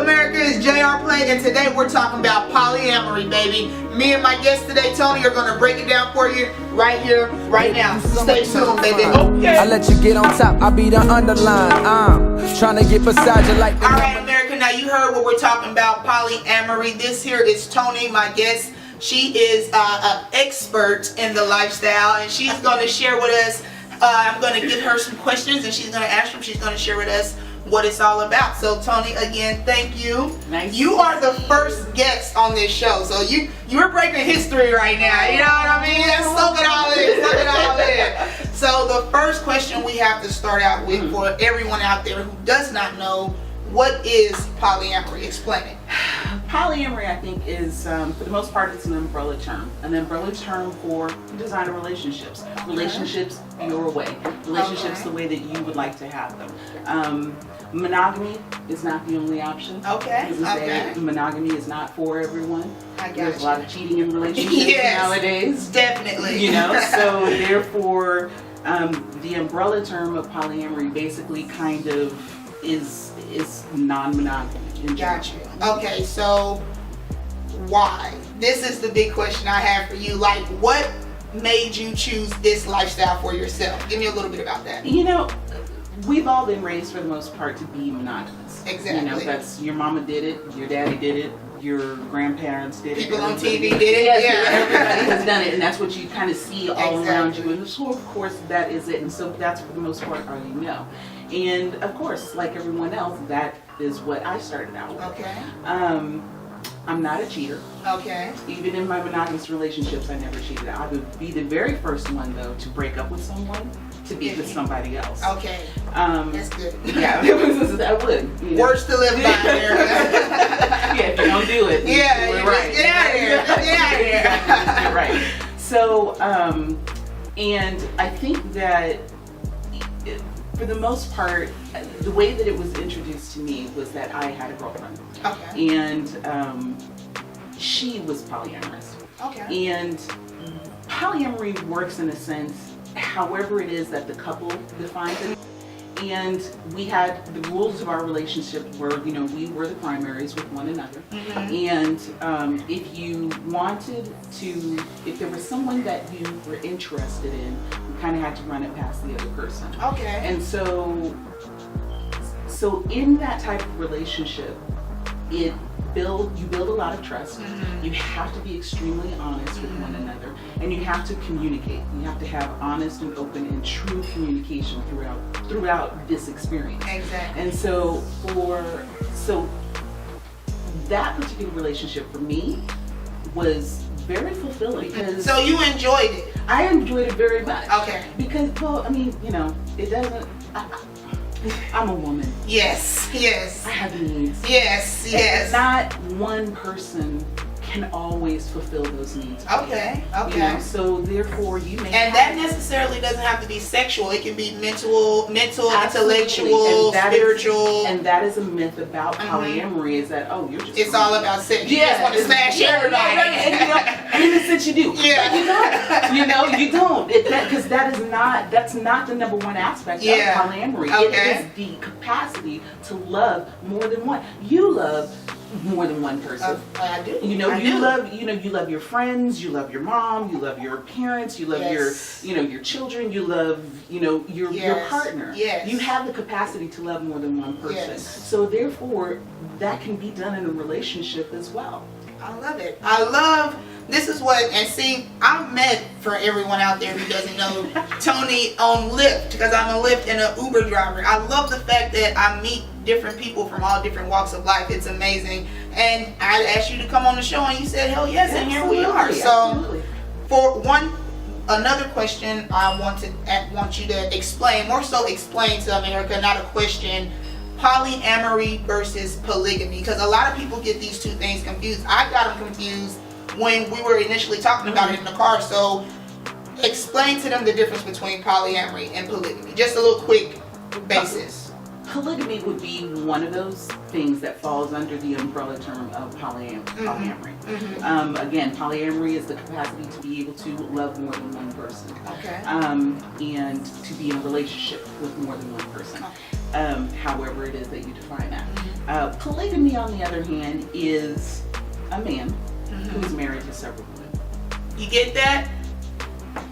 America? It's JR Play, and today we're talking about polyamory, baby. Me and my guest today, Toni, are going to break it down for you right here, right now. Stay tuned, baby. Okay. I let you get on top, I be the underline. I'm trying to get beside you like the Alright, America, now you heard what we're talking about, polyamory. This here is Toni, my guest. She is an expert in the lifestyle, and she's going to share with us. I'm going to give her some questions, and she's going to answer them. She's going to share with us what it's all about. So Toni, again, thank you. Nice. You are the first guest on this show, so you're breaking history right now. You know what I mean? Soak it all in. Soak it all in. So the first question we have to start out with for everyone out there who does not know, what is polyamory? Explain it. Polyamory, I think, is for the most part, it's an umbrella term. An umbrella term for designer relationships. Relationships your way. Relationships the way that you would like to have them. Monogamy is not the only option. Okay. Monogamy is not for everyone. I got There's you. a lot of cheating in relationships nowadays. Definitely. You know, so therefore, the umbrella term of polyamory basically kind of is non-monogamy. Got you. Okay, so why? This is the big question I have for you. Like, what made you choose this lifestyle for yourself? Give me a little bit about that. You know, we've all been raised for the most part to be monogamous. Exactly. You know, that's your mama did it, your daddy did it, your grandparents did it. People on TV did it. Yes, Yeah. everybody has done it, and that's what you kind of see all around Exactly. you. And so, of course, that is it. And so that's for the most part all you know. And of course, like everyone else, that is what I started out with. Okay. I'm not a cheater. Okay. Even in my monogamous relationships, I never cheated. I would be the very first one, though, to break up with someone to be with somebody else. Okay. That's good. Yeah, I would. You know. Words to live by there. Yeah, if you don't do it, Yeah, do it you right. just get out of here. Just get out of here. Exactly, you're right. So, and I think that for the most part, the way that it was introduced to me was that I had a girlfriend. Okay. And she was polyamorous. Okay. And polyamory works in a sense, however it is that the couple defines it. And we had the rules of our relationship were, you know, we were the primaries with one another. And if you wanted to, if there was someone that you were interested in, you kind of had to run it past the other person. Okay. And so in that type of relationship, you build a lot of trust. You have to be extremely honest with one another, and you have to communicate. You have to have honest and open and true communication throughout this experience. Exactly. And so that particular relationship for me was very fulfilling because So you enjoyed it? I enjoyed it very much. Okay. Because, well, I mean, you know, it doesn't. I'm a woman. Yes. Yes. I have needs. Yes. Yes. And not one person can always fulfill those needs. Okay. Okay. You know, so therefore, you may. And that necessarily doesn't have to be sexual. It can be mental, Absolutely. intellectual, And that spiritual. and that is a myth about polyamory. Is that you're just. It's all about sex. You just want to smash everybody. And, you know, and in a sense you do. Yeah. But you don't. You don't. Because that's not the number one aspect of polyamory. Okay. It is the capacity to love more than one. You love more than one person. I do. You know, I you do. love, you know, you love your friends, you love your mom, you love your parents, you love Yes. your children, you love, your Yes. partner. Yes. You have the capacity to love more than one person. Yes. So therefore, that can be done in a relationship as well. I love it. I love, this is what, and see, I've met, for everyone out there who doesn't know, Toni on Lyft, because I'm a Lyft and an Uber driver. I love the fact that I meet different people from all different walks of life. It's amazing. And I asked you to come on the show and you said, hell yes, and here we are. Absolutely. So, for another question I want you to explain, more so explain to America, not a question, polyamory versus polygamy, because a lot of people get these two things confused. I got them confused when we were initially talking about it in the car. So explain to them the difference between polyamory and polygamy, just a little quick basis. Polygamy would be one of those things that falls under the umbrella term of polyamory. Again, polyamory is the capacity to be able to love more than one person. Okay. And to be in a relationship with more than one person. However it is that you define that. Polygamy, on the other hand, is a man who's married to several women. You get that?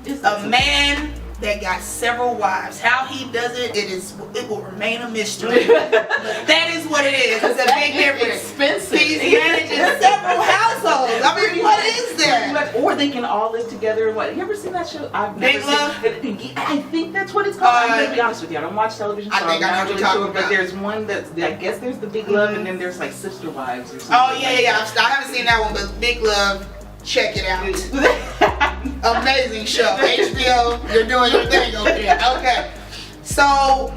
It's A man that got several wives. How he does it, it will remain a mystery. But that is what it is. It's a big difference. Expensive. He's managing several households. I mean, what is that? Or they can all live together. What? You ever seen that show? I've never Big Love? seen. I think that's what it's called. I'm gonna be honest with you. I don't watch television, so I think I'm I know not what really you're sure. talking But about. there's one that's, I guess there's the Big Love, and then there's like Sister Wives or something. Oh, yeah. I haven't seen that one, but Big Love, check it out. Amazing show. HBO, you're doing your thing over there. Okay. So,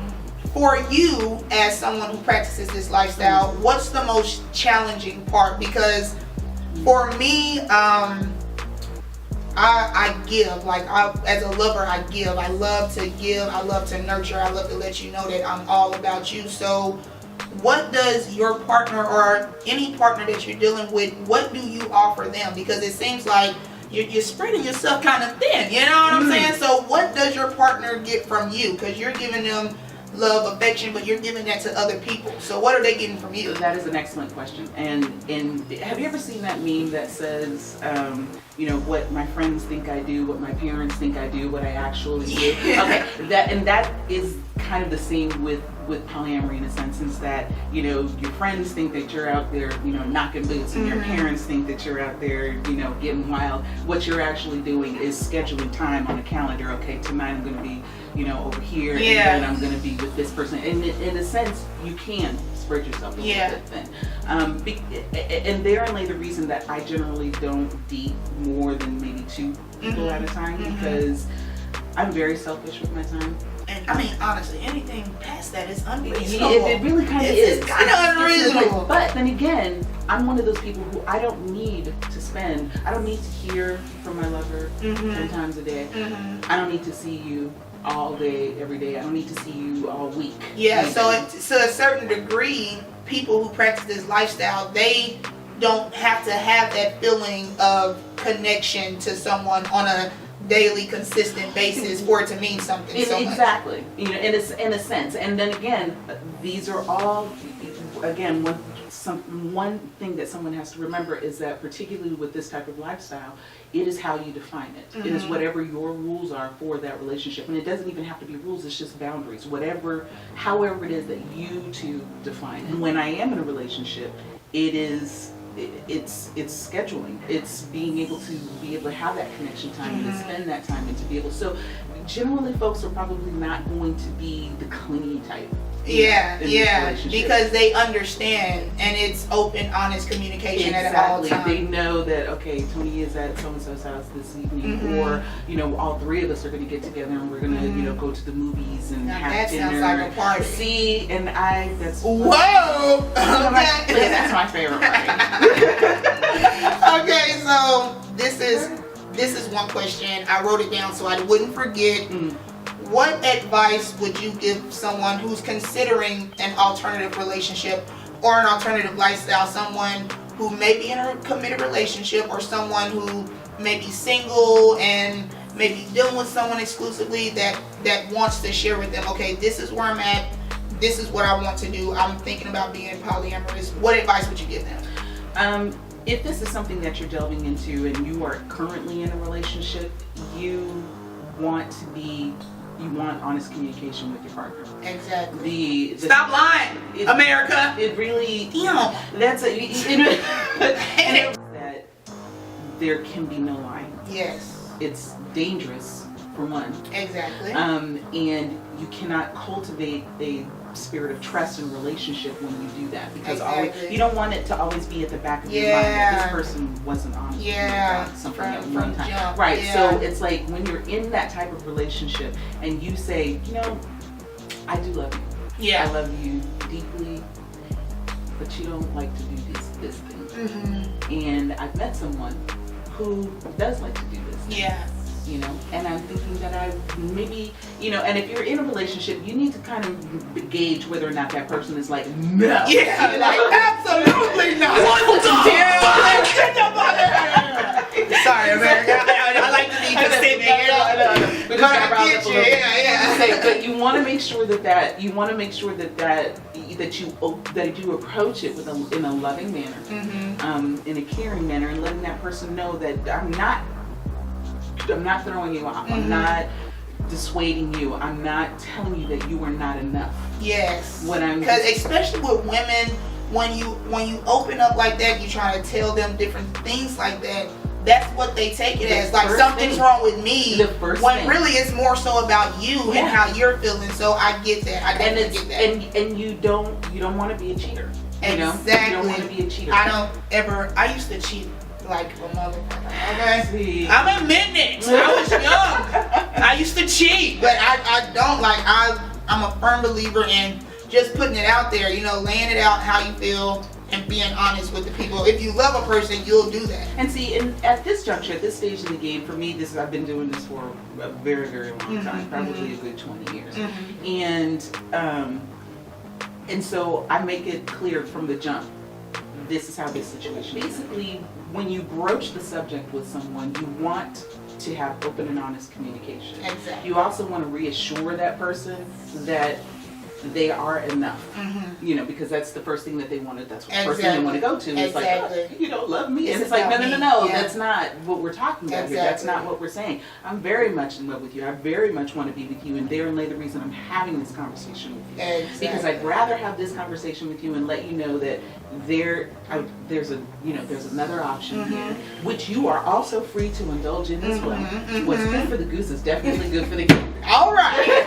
for you, as someone who practices this lifestyle, what's the most challenging part? Because for me, I give. Like, as a lover, I give. I love to give. I love to nurture. I love to let you know that I'm all about you. So, what does your partner or any partner that you're dealing with, what do you offer them? Because it seems like you're spreading yourself kind of thin, you know what I'm saying? So what does your partner get from you? Because you're giving them love, affection, but you're giving that to other people. So what are they getting from you? That is an excellent question. And have you ever seen that meme that says, what my friends think I do, what my parents think I do, what I actually do? Okay, that is kind of the same with polyamory, in a sense, is that, your friends think that you're out there, knocking boots, and your parents think that you're out there, getting wild. What you're actually doing is scheduling time on a calendar. Okay, tonight I'm going to be, over here, and then I'm going to be with this person. And in a sense, you can spread yourself a little bit thin. And therein lay the reason that I generally don't date more than maybe 2 people at a time, because I'm very selfish with my time. And I mean, honestly, anything past that is unreasonable. It really kind of is. It's kind of unreasonable. But then again, I'm one of those people who I don't need to spend. I don't need to hear from my lover 10 times a day. I don't need to see you all day, every day. I don't need to see you all week. Yeah, so to a certain degree, people who practice this lifestyle, they don't have to have that feeling of connection to someone on a daily, consistent basis for it to mean something so much. Exactly. In a sense. And then again, these are all, again, one thing that someone has to remember is that, particularly with this type of lifestyle, it is how you define it. It is whatever your rules are for that relationship. And it doesn't even have to be rules, it's just boundaries. However it is that you two define it. And when I am in a relationship, it's scheduling. It's being able to have that connection time and to spend that time and to be able. So generally, folks are probably not going to be the clingy type. Because they understand, and it's open, honest communication at all times. They know that, okay, Toni is at so-and-so's house this evening, or, all 3 of us are going to get together and we're going to, go to the movies and have dinner. That sounds like a party. See, and that's... Whoa! Okay. That's my favorite part. Okay, so this is one question. I wrote it down so I wouldn't forget. What advice would you give someone who's considering an alternative relationship or an alternative lifestyle? Someone who may be in a committed relationship, or someone who may be single and maybe dealing with someone exclusively that wants to share with them, okay, this is where I'm at, this is what I want to do, I'm thinking about being polyamorous. What advice would you give them? If this is something that you're delving into and you are currently in a relationship, you want honest communication with your partner. Exactly. Stop lying, America. It really, that's that there can be no lying. Yes. It's dangerous, for one. Exactly. And you cannot cultivate a spirit of trust in relationship when you do that, because you don't want it to always be at the back of your mind that this person wasn't honest about something at one time. Jump. Right. So it's like when you're in that type of relationship and you say, I do love you. Yeah. I love you deeply, but you don't like to do this thing. And I've met someone who does like to do this. Yeah. And I'm thinking that I maybe, and if you're in a relationship, you need to kind of gauge whether or not that person is like, no. Yeah, like, absolutely not. Sorry, America. I like to be consistent. But you want to make sure that that you approach it in a loving manner, in a caring manner, and letting that person know that I'm not throwing you off. I'm not dissuading you. I'm not telling you that you are not enough. Yes. Because especially with women, when you open up like that, you try to tell them different things like that. That's what they take it as, like something's wrong with me. When really it's more so about you and how you're feeling. So I get that. I definitely get that. And you don't want to be a cheater. You know? Exactly. You don't want to be a cheater. I used to cheat like a motherfucker. Okay. I'm admitting it. I was young. I used to cheat, but I don't like. I'm a firm believer in just putting it out there. You know, laying it out how you feel. And being honest with the people. If you love a person, you'll do that. And see, at this juncture, at this stage in the game, for me, I've been doing this for a very, very long time, probably a good 20 years. And so I make it clear from the jump, this is how this situation is. Basically, when you broach the subject with someone, you want to have open and honest communication. Exactly. You also want to reassure that person that they are enough, you know, because that's the first thing that they wanted. That's what the first thing they want to go to. It's like, oh, you don't love me, and it's like, no, that's not what we're talking about here. That's not what we're saying. I'm very much in love with you. I very much want to be with you, and therein lay the reason I'm having this conversation with you. Because I'd rather have this conversation with you and let you know that there's another option here, which you are also free to indulge in as well. What's good for the goose is definitely good for the gander. All right.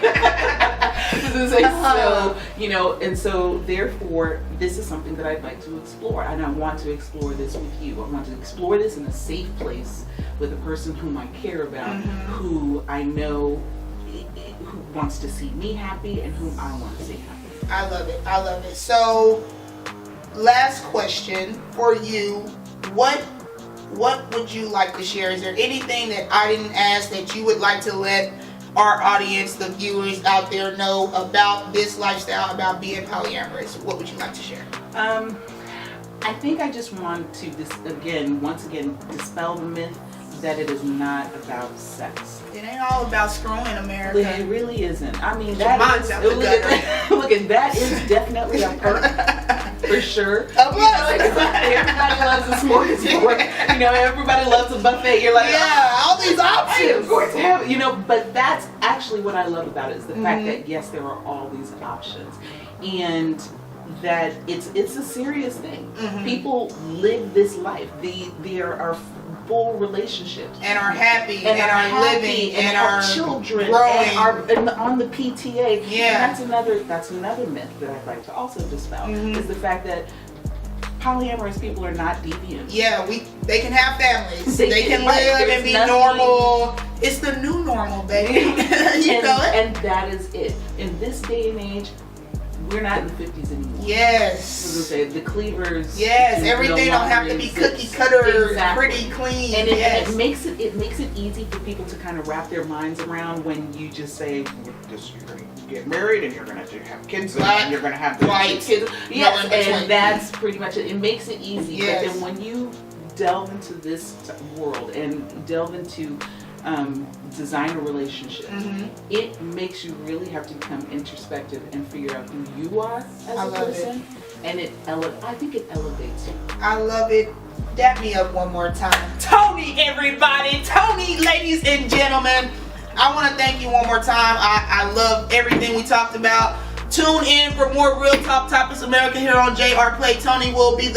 So, you know, and so therefore, this is something that I'd like to explore, and I want to explore this with you. I want to explore this in a safe place with a person whom I care about, who I know who wants to see me happy and whom I want to see happy. I love it. I love it. So, last question for you. What would you like to share? Is there anything that I didn't ask that you would like to let our audience, the viewers out there, know about this lifestyle, about being polyamorous? What would you like to share? I think I just want to once again dispel the myth that it is not about sex. It ain't all about screwing, America. It really isn't. I mean, that is definitely a perk for sure. Everybody loves a smorgasbord. You know, everybody loves a buffet. You're like, all these options. Of course, you know, but that's actually what I love about it, is the fact that yes, there are all these options, and that it's a serious thing. People live this life. There are full relationships and are happy and are living and are children growing and are on the PTA. Yeah, and that's another myth that I'd like to also dispel, is the fact that polyamorous people are not deviant. Yeah, they can have families. They can live and be normal. It's the new normal, baby. And that is it. In this day and age, we're not in the 50s anymore. Yes. The cleavers. Yes, everything don't have to be cookie cutter, pretty clean. And it makes it easy for people to kind of wrap their minds around when you just say, you're going to get married and you're going to have kids and you're going to have kids. Yes, and that's pretty much it. It makes it easy. Yes. But then when you delve into this world and delve into design a relationship, it makes you really have to become introspective and figure out who you are as a person. And I think it elevates you. I love it. Dap me up one more time. Toni, everybody. Toni, ladies and gentlemen. I want to thank you one more time. I love everything we talked about. Tune in for more Real Talk Topics America here on JR Play. Toni will be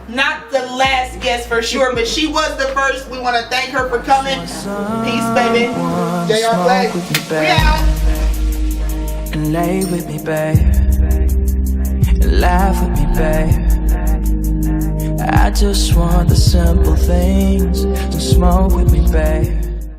not the last guest for sure, but she was the first. We want to thank her for coming. Peace, baby. JR Play. We out. And lay with me, babe. And laugh with me, babe. I just want the simple things. So smoke with me, babe.